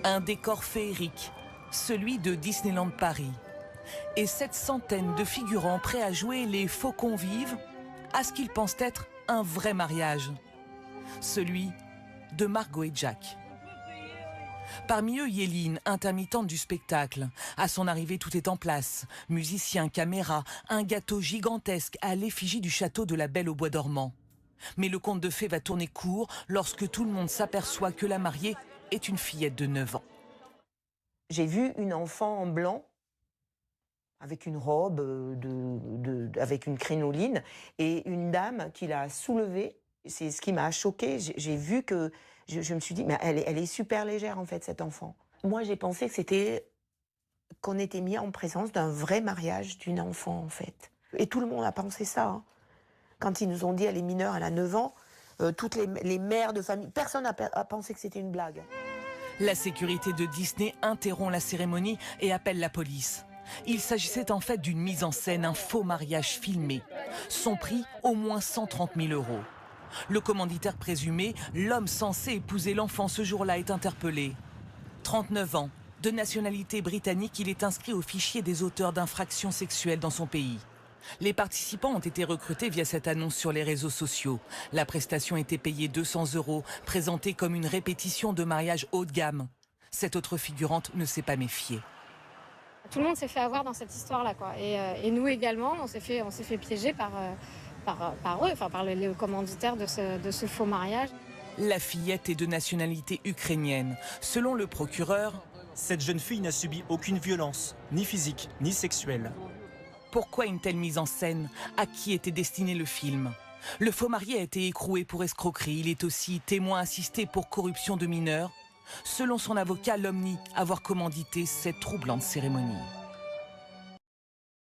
Un décor féerique, celui de Disneyland Paris. Et cette centaine de figurants prêts à jouer les faux convives à ce qu'ils pensent être un vrai mariage. Celui de Margot et Jack. Parmi eux, Yéline, intermittente du spectacle. À son arrivée, tout est en place. Musiciens, caméra, un gâteau gigantesque à l'effigie du château de la Belle au Bois dormant. Mais le conte de fées va tourner court lorsque tout le monde s'aperçoit que la mariée est une fillette de 9 ans. J'ai vu une enfant en blanc, avec une robe, avec une crinoline, et une dame qui l'a soulevée. C'est ce qui m'a choquée. J'ai vu que... Je me suis dit, mais elle est super légère, en fait, cette enfant. Moi, j'ai pensé que qu'on était mis en présence d'un vrai mariage d'une enfant, en fait. Et tout le monde a pensé ça, hein. Quand ils nous ont dit, elle est mineure, elle a 9 ans, toutes les mères de famille, personne n'a pensé que c'était une blague. La sécurité de Disney interrompt la cérémonie et appelle la police. Il s'agissait en fait d'une mise en scène, un faux mariage filmé. Son prix, au moins 130 000 €. Le commanditaire présumé, l'homme censé épouser l'enfant ce jour-là, est interpellé. 39 ans, de nationalité britannique, il est inscrit au fichier des auteurs d'infractions sexuelles dans son pays. Les participants ont été recrutés via cette annonce sur les réseaux sociaux. La prestation était payée 200 €, présentée comme une répétition de mariage haut de gamme. Cette autre figurante ne s'est pas méfiée. Tout le monde s'est fait avoir dans cette histoire-là, quoi. Et nous également, on s'est fait piéger par eux, enfin par le commanditaire de ce faux mariage. La fillette est de nationalité ukrainienne. Selon le procureur, cette jeune fille n'a subi aucune violence, ni physique, ni sexuelle. Pourquoi une telle mise en scène? À qui était destiné le film? Le faux marié a été écroué pour escroquerie. Il est aussi témoin assisté pour corruption de mineurs. Selon son avocat, l'homme nie avoir commandité cette troublante cérémonie.